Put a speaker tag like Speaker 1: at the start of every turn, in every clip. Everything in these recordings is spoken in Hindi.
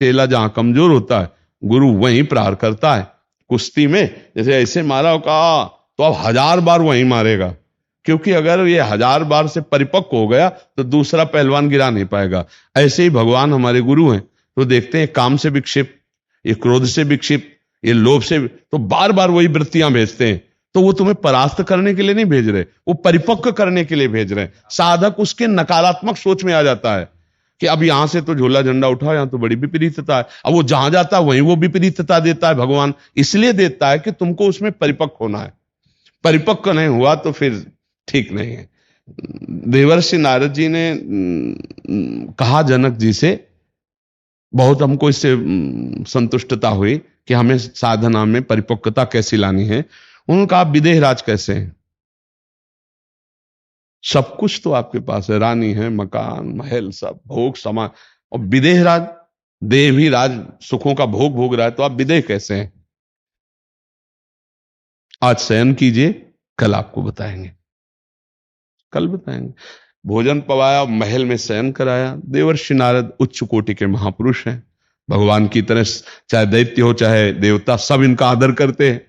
Speaker 1: चेला जहां कमजोर होता है गुरु वहीं प्रहार करता है। कुश्ती में जैसे ऐसे मारा कहा तो अब 1000 बार वहीं मारेगा, क्योंकि अगर ये 1000 बार से परिपक्व हो गया तो दूसरा पहलवान गिरा नहीं पाएगा। ऐसे ही भगवान हमारे गुरु हैं, तो देखते हैं काम से विक्षिप्त, ये क्रोध से विक्षिप्त, ये लोभ से, तो बार बार वही वृत्तियां भेजते हैं। तो वो तुम्हें परास्त करने के लिए नहीं भेज रहे, वो परिपक्व करने के लिए भेज रहे हैं। साधक उसके नकारात्मक सोच में आ जाता है कि अब यहां से तो झोला झंडा उठाओ, यहां तो बड़ी विपरीतता है। अब वो जहां जाता है वहीं वो विपरीतता देता है। भगवान इसलिए देता है कि तुमको उसमें परिपक्व होना है। परिपक्व नहीं हुआ तो फिर ठीक नहीं है। देवर्षि नारद जी ने कहा जनक जी से, बहुत हमको इससे संतुष्टता हुई कि हमें साधना में परिपक्वता कैसी लानी है। उन्होंने कहा विदेह राज कैसे हैं? सब कुछ तो आपके पास है, रानी है, मकान महल, सब भोग समान, और विदेह राज, देह भी राज सुखों का भोग भोग रहा है, तो आप विदेह कैसे हैं? आज शयन कीजिए, कल आपको बताएंगे, कल बताएंगे। भोजन पवाया, महल में शयन कराया। देवर्षि नारद उच्च कोटि के महापुरुष हैं, भगवान की तरह, चाहे दैत्य हो चाहे देवता, सब इनका आदर करते हैं।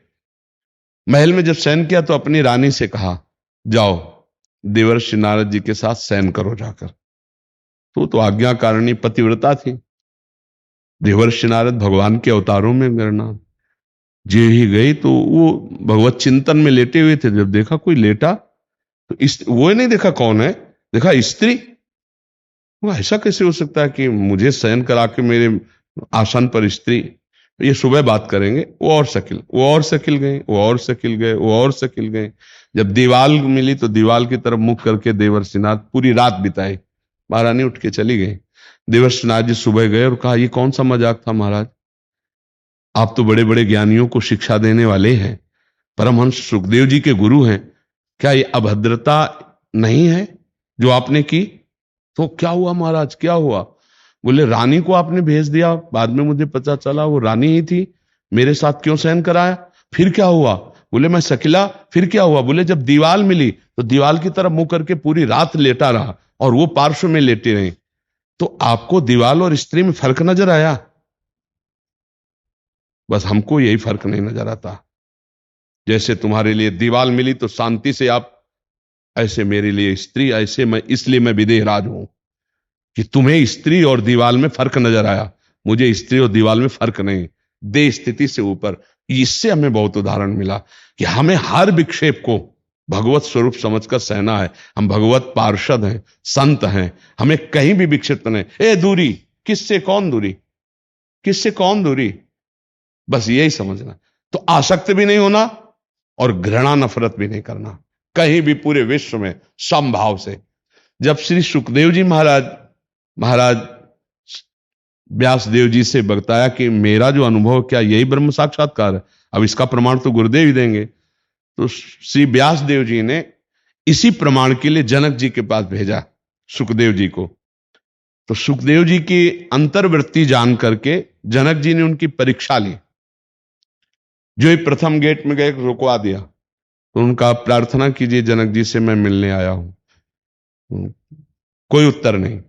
Speaker 1: महल में जब शयन किया तो अपनी रानी से कहा जाओ देवर्षि नारद जी के साथ शयन करो जाकर। तो आज्ञाकारिणी पतिव्रता थी। देवर्षि नारद भगवान के अवतारों में गणना, जे ही गई तो वो भगवत चिंतन में लेटे हुए थे। जब देखा कोई लेटा तो वो नहीं देखा कौन है, देखा स्त्री। वो ऐसा कैसे हो सकता है कि मुझे शयन करा के मेरे आसन पर स्त्री? ये सुबह बात करेंगे। वो और शकील, वो और शकील गए, वो और शकील गए, वो और शकील गए। जब दीवाल मिली तो दीवाल की तरफ मुख करके देवर्षिनाथ पूरी रात बिताई। महारानी उठ के चली गई। देवर्षिनाथ जी सुबह गए और कहा ये कौन सा मजाक था महाराज, आप तो बड़े बड़े ज्ञानियों को शिक्षा देने वाले हैं, परमहंस सुखदेव जी के गुरु हैं, क्या ये अभद्रता नहीं है जो आपने की? तो क्या हुआ महाराज, क्या हुआ? बोले रानी को आपने भेज दिया, बाद में मुझे पता चला वो रानी ही थी, मेरे साथ क्यों शयन कराया? फिर क्या हुआ? बोले मैं सकिला। फिर क्या हुआ? बोले जब दीवाल मिली तो दीवाल की तरफ मुंह करके पूरी रात लेटा रहा और वो पार्श्व में लेटे रहे। तो आपको दीवाल और स्त्री में फर्क नजर आया? बस हमको यही फर्क नहीं नजर आता। जैसे तुम्हारे लिए दीवाल मिली तो शांति से आप, ऐसे मेरे लिए स्त्री, ऐसे मैं, इसलिए मैं विदेह राज हूं कि तुम्हें स्त्री और दीवाल में फर्क नजर आया, मुझे स्त्री और दीवाल में फर्क नहीं। देह स्थिति से ऊपर। इससे हमें बहुत उदाहरण मिला कि हमें हर विक्षेप को भगवत स्वरूप समझकर सहना है। हम भगवत पार्षद हैं, संत हैं, हमें कहीं भी विक्षिप्त नहीं। ए दूरी, किससे कौन दूरी, किससे कौन दूरी, बस यही समझना। तो आसक्त भी नहीं होना और घृणा नफरत भी नहीं करना, कहीं भी पूरे विश्व में समभाव से। जब श्री सुखदेव जी महाराज व्यास देव जी से बताया कि मेरा जो अनुभव, क्या यही ब्रह्म साक्षात्कार है? अब इसका प्रमाण तो गुरुदेव ही देंगे। तो श्री व्यास देव जी ने इसी प्रमाण के लिए जनक जी के पास भेजा सुखदेव जी को। तो सुखदेव जी की अंतर्वृत्ति जान करके जनक जी ने उनकी परीक्षा ली। जो ही प्रथम गेट में गए रुकवा दिया, तो उनका प्रार्थना कीजिए जनक जी से, मैं मिलने आया हूं। कोई उत्तर नहीं।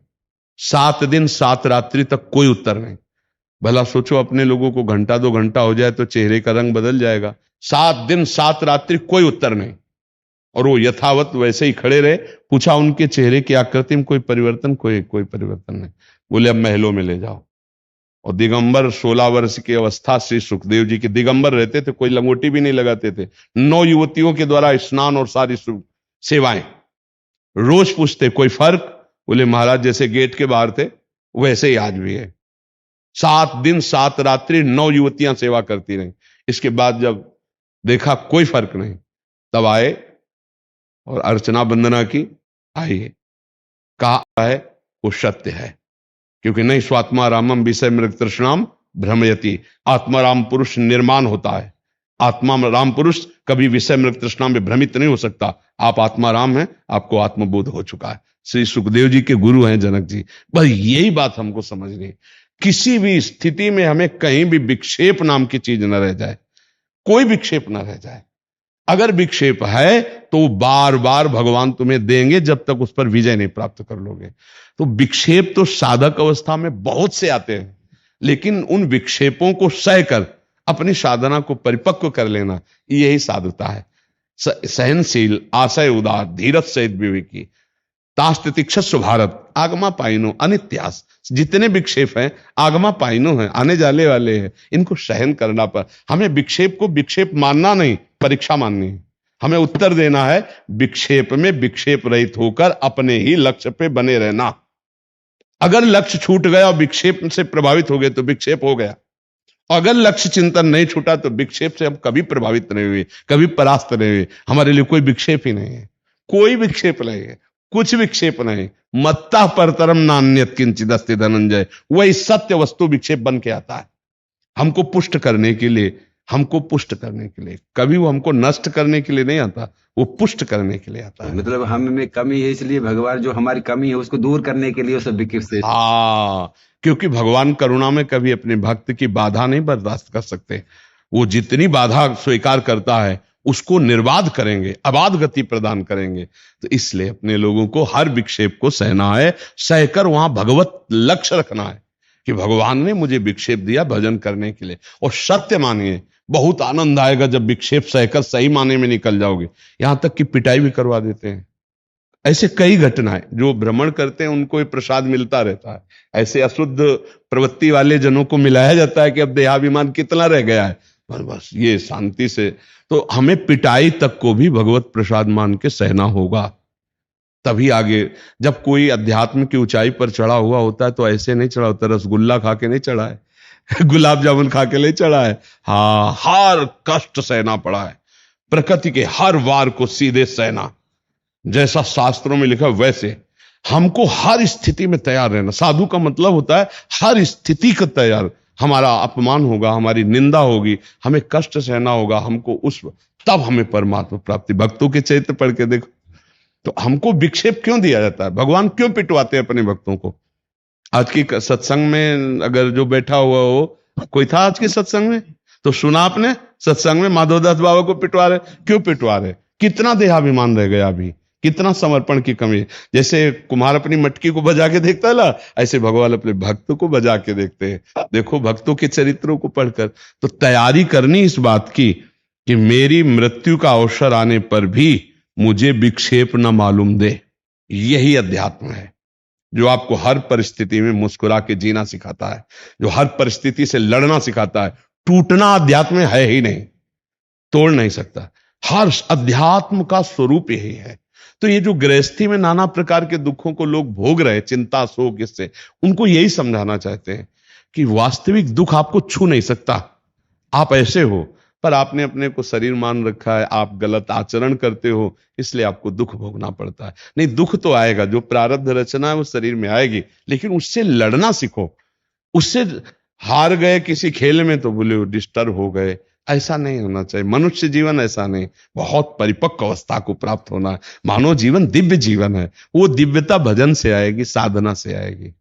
Speaker 1: 7 दिन 7 रात्रि तक कोई उत्तर नहीं। भला सोचो अपने लोगों को घंटा 2 घंटा हो जाए तो चेहरे का रंग बदल जाएगा। 7 दिन 7 रात्रि कोई उत्तर नहीं, और वो यथावत वैसे ही खड़े रहे। पूछा उनके चेहरे की आकृति में कोई परिवर्तन? कोई परिवर्तन नहीं। बोले अब महलों में ले जाओ। और दिगंबर 16 वर्ष की अवस्था श्री सुखदेव जी के दिगंबर रहते थे, कोई लंगोटी भी नहीं लगाते थे। 9 युवतियों के द्वारा स्नान और सारी सेवाएं। रोज पूछते कोई फर्क? बोले महाराज जैसे गेट के बाहर थे वैसे ही आज भी है। 7 दिन 7 रात्रि 9 युवतियां सेवा करती रही। इसके बाद जब देखा कोई फर्क नहीं, तब आए और अर्चना वंदना की। आइए, कहा है वो सत्य है, क्योंकि नहीं स्वात्मा रामम विषय मृग तृष्णाम भ्रमयति। आत्मा राम पुरुष निर्माण होता है। आत्मा राम पुरुष कभी विषय मृग तृष्णा में भ्रमित नहीं हो सकता। आप आत्मा राम हैं, आपको आत्मबोध हो चुका है। श्री सुखदेव जी के गुरु हैं जनक जी। बस यही बात हमको समझनी है। किसी भी स्थिति में हमें कहीं भी विक्षेप नाम की चीज न रह जाए, कोई विक्षेप न रह जाए। अगर विक्षेप है तो बार बार भगवान तुम्हें देंगे जब तक उस पर विजय नहीं प्राप्त कर लोगे। तो विक्षेप तो साधक अवस्था में बहुत से आते हैं। लेकिन उन विक्षेपों को सहकर अपनी साधना को परिपक्व कर लेना, यही साधुता है। सहनशील, आशय उदार, धीरज सहित विवेकी, तास्तितिक्षस्व भारत, आगमा पाइनो अनित्यास। जितने विक्षेप हैं आगमा पाइनो हैं, आने जाने वाले हैं, इनको सहन करना। पर हमें विक्षेप को विक्षेप मानना नहीं, परीक्षा माननी है। हमें उत्तर देना है, विक्षेप में विक्षेप रहित होकर अपने ही लक्ष्य पे बने रहना। अगर लक्ष्य छूट गया और विक्षेप से प्रभावित हो गए तो विक्षेप हो गया। अगर लक्ष्य चिंतन नहीं छूटा तो विक्षेप से हम कभी प्रभावित नहीं हुए, कभी परास्त नहीं हुए। हमारे लिए कोई विक्षेप ही नहीं है, कोई विक्षेप नहीं है, कुछ विक्षेप नहीं। मत्ता परतरम नान्यत किंचिद अस्ति धनंजय। वही सत्य वस्तु विक्षेप बन के आता है हमको पुष्ट करने के लिए, हमको पुष्ट करने के लिए। कभी वो हमको नष्ट करने के लिए नहीं आता, वो पुष्ट करने के लिए आता है।
Speaker 2: मतलब हम में कमी है, इसलिए भगवान जो हमारी कमी है उसको दूर करने के लिए सब विक्षेप से।
Speaker 1: हाँ, क्योंकि भगवान करुणा में कभी अपने भक्त की बाधा नहीं बर्दाश्त कर सकते। वो जितनी बाधा स्वीकार करता है उसको निर्बाध करेंगे, अबाध गति प्रदान करेंगे। तो इसलिए अपने लोगों को हर विक्षेप को सहना है, सहकर वहां भगवत लक्ष्य रखना है कि भगवान ने मुझे विक्षेप दिया भजन करने के लिए। और सत्य मानिए, बहुत आनंद आएगा जब विक्षेप सहकर सही माने में निकल जाओगे। यहां तक कि पिटाई भी करवा देते हैं। ऐसे कई घटनाएं, जो भ्रमण करते हैं उनको ये प्रसाद मिलता रहता है। ऐसे अशुद्ध प्रवृत्ति वाले जनों को मिलाया जाता है कि अब देहाभिमान कितना रह गया है, बस ये शांति से। तो हमें पिटाई तक को भी भगवत प्रसाद मान के सहना होगा, तभी आगे। जब कोई अध्यात्म की ऊंचाई पर चढ़ा हुआ होता है तो ऐसे नहीं चढ़ा होता, रसगुल्ला खा के नहीं चढ़ा है गुलाब जामुन खा के नहीं चढ़ा है। हाँ, हर कष्ट सहना पड़ा है, प्रकृति के हर वार को सीधे सहना। जैसा शास्त्रों में लिखा वैसे हमको हर स्थिति में तैयार रहना। साधु का मतलब होता है हर स्थिति का तैयार। हमारा अपमान होगा, हमारी निंदा होगी, हमें कष्ट सहना होगा, हमको उस तब हमें परमात्मा प्राप्ति। भक्तों के चरित्र पढ़ के देखो तो हमको विक्षेप क्यों दिया जाता है, भगवान क्यों पिटवाते हैं अपने भक्तों को। आज की सत्संग में अगर जो बैठा हुआ हो, कोई था आज के सत्संग में तो सुना आपने, सत्संग में माधवदास बाबा को पिटवा रहे। क्यों पिटवा रहे? कितना देहाभिमान रह गया अभी, कितना समर्पण की कमी। जैसे कुम्हार अपनी मटकी को बजा के देखता है ना, ऐसे भगवान अपने भक्त को बजा के देखते हैं। देखो भक्तों के चरित्रों को पढ़कर तो तैयारी करनी इस बात की कि मेरी मृत्यु का अवसर आने पर भी मुझे विक्षेप न मालूम दे। यही अध्यात्म है जो आपको हर परिस्थिति में मुस्कुरा के जीना सिखाता है, जो हर परिस्थिति से लड़ना सिखाता है। टूटना अध्यात्म में है ही नहीं, तोड़ नहीं सकता। हर अध्यात्म का स्वरूप यही है। तो ये जो गृहस्थी में नाना प्रकार के दुखों को लोग भोग रहे, चिंता शोक, इससे उनको यही समझाना चाहते हैं कि वास्तविक दुख आपको छू नहीं सकता। आप ऐसे हो, पर आपने अपने को शरीर मान रखा है, आप गलत आचरण करते हो, इसलिए आपको दुख भोगना पड़ता है। नहीं, दुख तो आएगा, जो प्रारब्ध रचना है वो शरीर में आएगी, लेकिन उससे लड़ना सीखो। उससे हार गए किसी खेल में तो बोले डिस्टर्ब हो गए, ऐसा नहीं होना चाहिए। मनुष्य जीवन ऐसा नहीं, बहुत परिपक्व अवस्था को प्राप्त होना है। मानव जीवन दिव्य जीवन है, वो दिव्यता भजन से आएगी, साधना से आएगी।